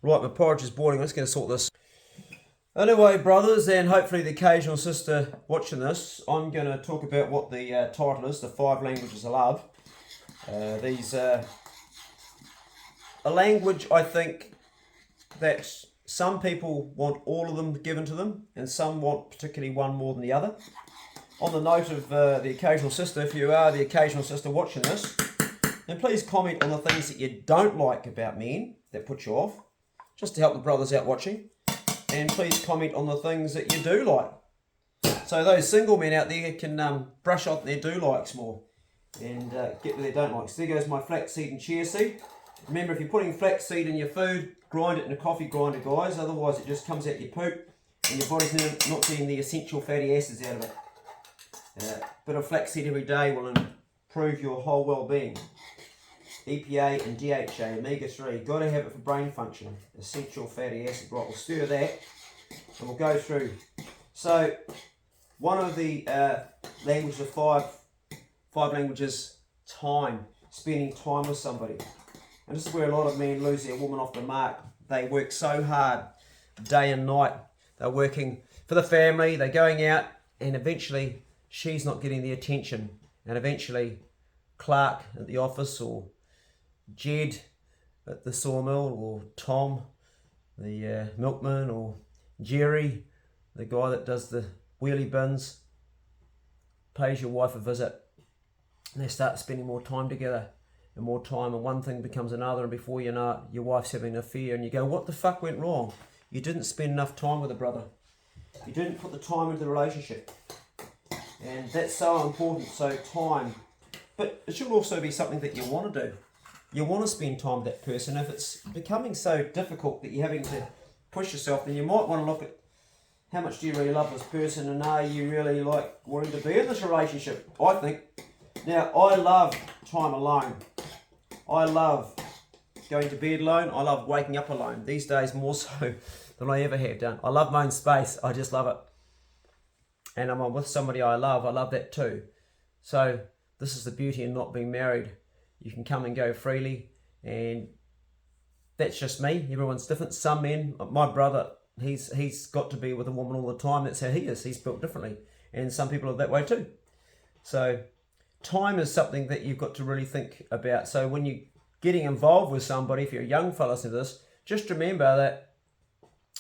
Right, my porridge is boiling. I'm just going to sort this. Anyway, brothers, and hopefully the occasional sister watching this, I'm going to talk about what the title is, the 5 languages of love. These are a language, I think, that some people want all of them given to them, and some want particularly one more than the other. On the note of the occasional sister, if you are the occasional sister watching this, then please comment on the things that you don't like about men that put you off, just to help the brothers out watching. And please comment on the things that you do like. So those single men out there can brush off their do-likes more and get to their don't-likes. There goes my flaxseed and chia seed. Remember, if you're putting flaxseed in your food, grind it in a coffee grinder, guys. Otherwise, it just comes out your poop and your body's not getting the essential fatty acids out of it. A bit of flaxseed every day will improve your whole well-being. EPA and DHA, omega-3, got to have it for brain function. Essential fatty acid, right, we'll stir that and we'll go through. So, one of the languages of five languages, time, spending time with somebody. And this is where a lot of men lose their woman off the mark. They work so hard, day and night. They're working for the family, they're going out, and eventually she's not getting the attention. And eventually Clark at the office, or Jed at the sawmill, or Tom, the milkman, or Jerry, the guy that does the wheelie bins, pays your wife a visit, and they start spending more time together and more time, and one thing becomes another, and before you know it, your wife's having an affair, and you go, what the fuck went wrong? You didn't spend enough time with a brother. You didn't put the time into the relationship. And that's so important. So time, but it should also be something that you want to do. You want to spend time with that person. If it's becoming so difficult that you're having to push yourself, then you might want to look at how much do you really love this person, and are you really like wanting to be in this relationship, I think. Now, I love time alone. I love going to bed alone. I love waking up alone. These days more so than I ever have done. I love my own space. I just love it. And I'm with somebody I love that too. So this is the beauty in not being married. You can come and go freely, and that's just me. Everyone's different. Some men, my brother, he's got to be with a woman all the time. That's how he is. He's built differently. And some people are that way too. So time is something that you've got to really think about. So when you're getting involved with somebody, if you're a young fella to this, just remember that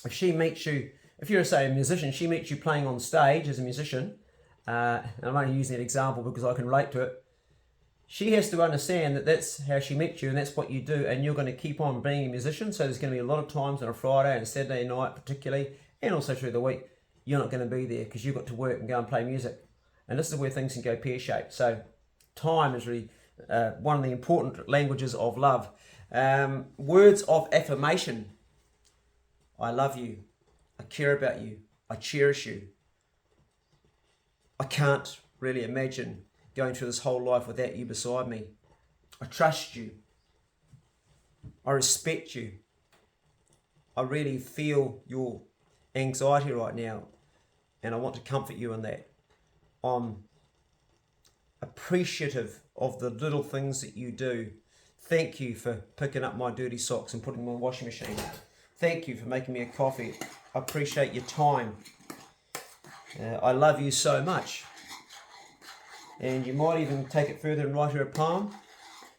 if she meets you, if you're, say, a musician, she meets you playing on stage as a musician, and I'm only using that example because I can relate to it, she has to understand that that's how she met you and that's what you do, and you're going to keep on being a musician. So there's going to be a lot of times on a Friday and a Saturday night particularly, and also through the week, you're not going to be there because you've got to work and go and play music. And this is where things can go pear-shaped. So time is really one of the important languages of love. Words of affirmation. I love you. I care about you. I cherish you. I can't really imagine going through this whole life without you beside me. I trust you. I respect you. I really feel your anxiety right now, and I want to comfort you in that. I'm appreciative of the little things that you do. Thank you for picking up my dirty socks and putting them in the washing machine. Thank you for making me a coffee. I appreciate your time. I love you so much. And you might even take it further and write her a poem.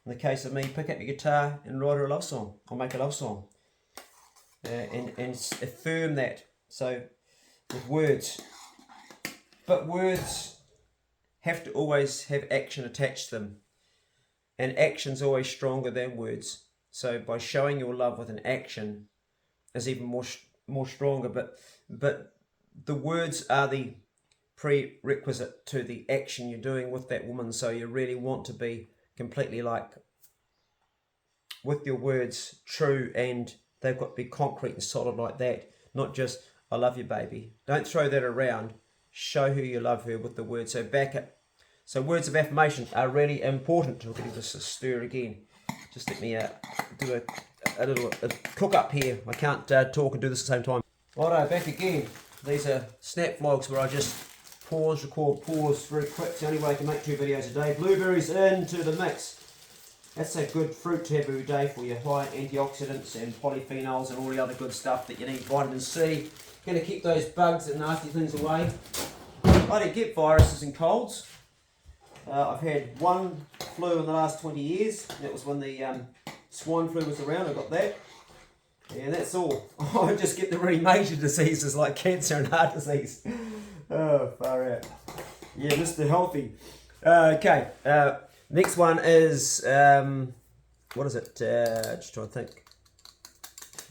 In the case of me, pick up your guitar and write her a love song, or make a love song. And affirm that. So, with words. But words have to always have action attached to them. And action's always stronger than words. So by showing your love with an action is even more stronger. But the words are the prerequisite to the action you're doing with that woman. So you really want to be completely like, with your words, true, and they've got to be concrete and solid like that. Not just, I love you, baby. Don't throw that around. Show her you love her with the words. So back it. So words of affirmation are really important. We're going to just stir again. Just let me do a little cook up here. I can't talk and do this at the same time. Righto, back again. These are snap vlogs where I just pause, record, pause very quick. It's the only way I can make 2 videos a day. Blueberries into the mix. That's a good fruit to have every day for you. High antioxidants and polyphenols and all the other good stuff that you need. Vitamin C. Going to keep those bugs and nasty things away. I don't get viruses and colds. I've had one flu in the last 20 years. That was when the swine flu was around. I got that. And that's all. I just get the really major diseases like cancer and heart disease. Oh, far out. Yeah, Mr. Healthy. Okay. Next one is, what is it? Just trying to think.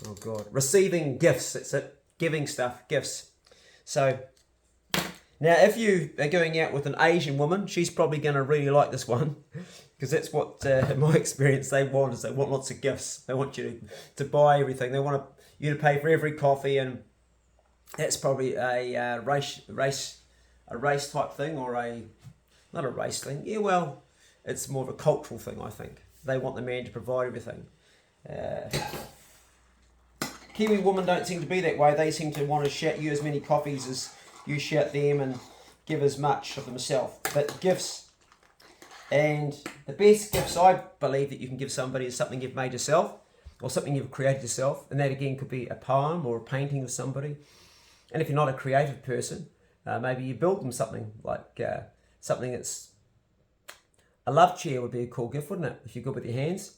Oh, God. Receiving gifts. That's it. Giving stuff. Gifts. So, now if you are going out with an Asian woman, she's probably going to really like this one. Because that's what, in my experience, they want is they want lots of gifts. They want you to buy everything. They want you to pay for every coffee, and that's probably a race type thing, or not a race thing. Yeah, well, it's more of a cultural thing, I think. They want the man to provide everything. Kiwi women don't seem to be that way. They seem to want to shout you as many coffees as you shout them, and give as much of themselves. But gifts. And the best gifts I believe that you can give somebody is something you've made yourself, or something you've created yourself. And that again could be a poem or a painting of somebody. And if you're not a creative person, maybe you build them something like something that's a love chair would be a cool gift, wouldn't it? If you're good with your hands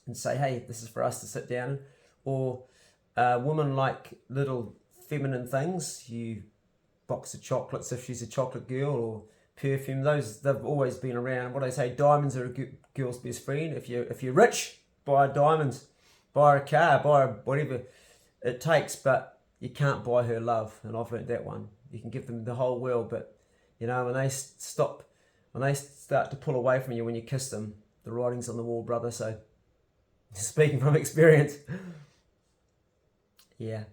and say, hey, this is for us to sit down in. Or women like little feminine things. You box of chocolates if she's a chocolate girl, or perfume. Those, they've always been around. What I say, diamonds are a girl's best friend. If you're rich, buy diamonds, buy her a car, buy her whatever it takes, but you can't buy her love. And I've learned that one. You can give them the whole world, but you know, when they start to pull away from you when you kiss them, the writing's on the wall, brother. So speaking from experience, yeah,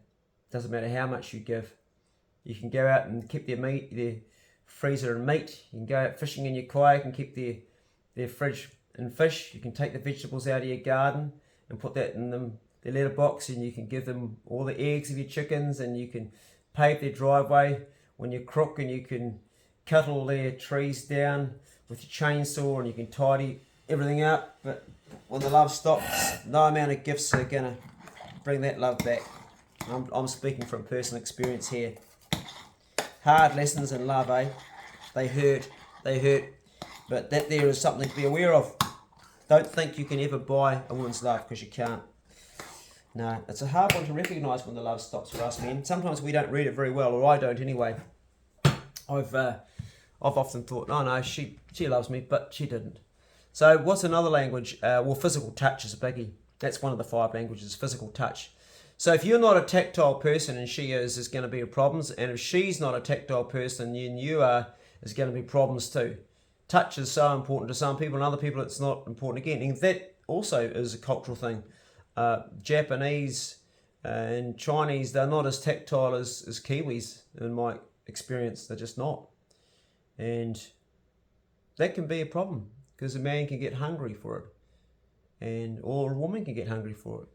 doesn't matter how much you give. You can go out and keep their freezer and meat. You can go out fishing in your kayak and keep their fridge and fish. You can take the vegetables out of your garden and put that in their letterbox, and you can give them all the eggs of your chickens, and you can pave their driveway when you crook, and you can cut all their trees down with your chainsaw, and you can tidy everything up. But when the love stops, no amount of gifts are gonna bring that love back. I'm speaking from personal experience here. Hard lessons in love, eh? They hurt, but that there is something to be aware of. Don't think you can ever buy a woman's love, because you can't. No, it's a hard one to recognise when the love stops for us men. Sometimes we don't read it very well, or I don't anyway. I've often thought, oh no, she loves me, but she didn't. So what's another language? Well, physical touch is a biggie. That's one of the 5 languages, physical touch. So if you're not a tactile person and she is, there's going to be problems. And if she's not a tactile person and you are, there's going to be problems too. Touch is so important to some people, and other people it's not important again. And that also is a cultural thing. Japanese and Chinese, they're not as tactile as Kiwis in my experience. They're just not. And that can be a problem, because a man can get hungry for it, or a woman can get hungry for it.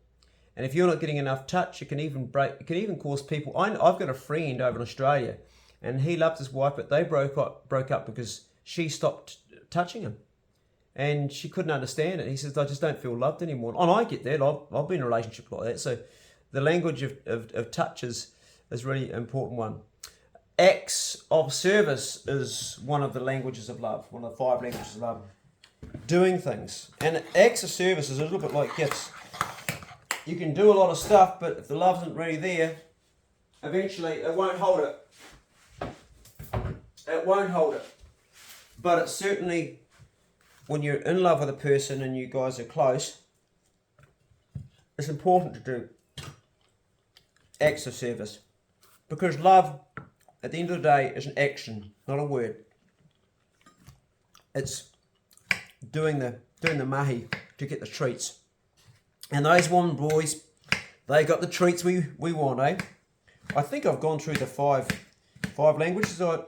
And if you're not getting enough touch, it can even cause people. I've got a friend over in Australia, and he loved his wife, but they broke up because she stopped touching him, and she couldn't understand it. He says, "I just don't feel loved anymore." And I get that. I've been in a relationship like that. So the language of touch is a really important one. Acts of service is one of the languages of love. One of the 5 languages of love. Doing things, and acts of service is a little bit like gifts. You can do a lot of stuff, but if the love isn't really there, eventually it won't hold it. It won't hold it. But it's certainly, when you're in love with a person and you guys are close, it's important to do acts of service. Because love, at the end of the day, is an action, not a word. It's doing the mahi to get the treats. And those women, boys, they got the treats we want, eh? I think I've gone through the five languages. I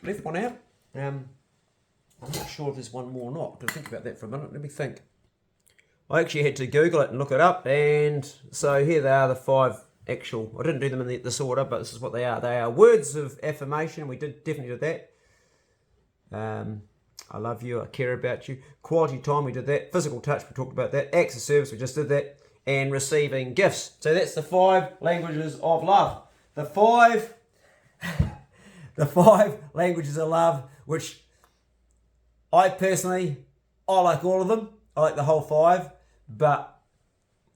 left one out. I'm not sure if there's one more or not. I'll think about that for a minute. Let me think. I actually had to Google it and look it up. And so here they are, the 5 actual. I didn't do them in this order, but this is what they are. They are words of affirmation. We definitely did that. I love you, I care about you. Quality time, we did that. Physical touch, we talked about that. Acts of service, we just did that. And receiving gifts. So that's the 5 languages of love. The five languages of love, which I like all of them. I like the whole 5, but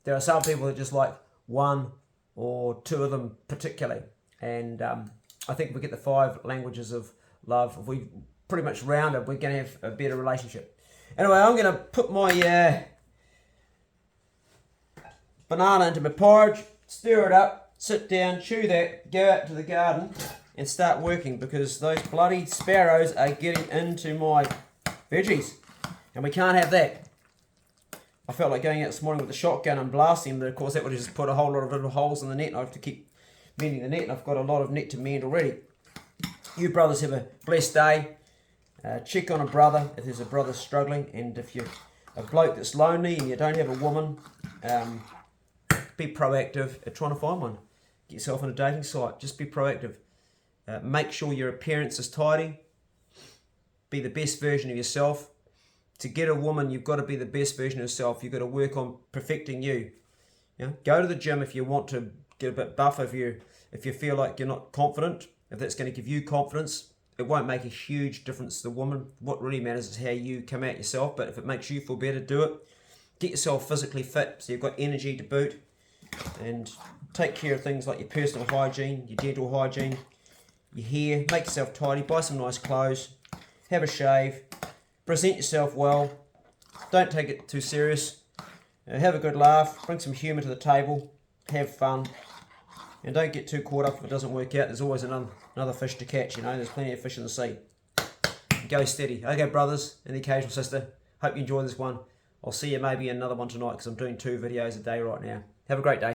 there are some people that just like 1 or 2 of them particularly. And I think if we get the 5 languages of love, if we pretty much round it, we're going to have a better relationship. Anyway, I'm going to put my banana into my porridge, stir it up, sit down, chew that, go out to the garden and start working, because those bloody sparrows are getting into my veggies and we can't have that. I felt like going out this morning with the shotgun and blasting them, but of course that would have just put a whole lot of little holes in the net, and I have to keep mending the net, and I've got a lot of net to mend already. You brothers have a blessed day. Check on a brother if there's a brother struggling, and if you're a bloke that's lonely and you don't have a woman, be proactive at trying to find one. Get yourself on a dating site. Just be proactive. Make sure your appearance is tidy. Be the best version of yourself. To get a woman, you've got to be the best version of yourself. You've got to work on perfecting you. Go to the gym if you want to get a bit buff. If you feel like you're not confident, if that's going to give you confidence, it won't make a huge difference to the woman. What really matters is how you come out yourself. But if it makes you feel better, do it. Get yourself physically fit so you've got energy to boot. And take care of things like your personal hygiene, your dental hygiene, your hair. Make yourself tidy. Buy some nice clothes. Have a shave. Present yourself well. Don't take it too serious. Have a good laugh. Bring some humour to the table. Have fun. And don't get too caught up if it doesn't work out. There's always another fish to catch, There's plenty of fish in the sea. Go steady. Okay, brothers and the occasional sister. Hope you enjoy this one. I'll see you maybe in another one tonight, because I'm doing 2 videos a day right now. Have a great day.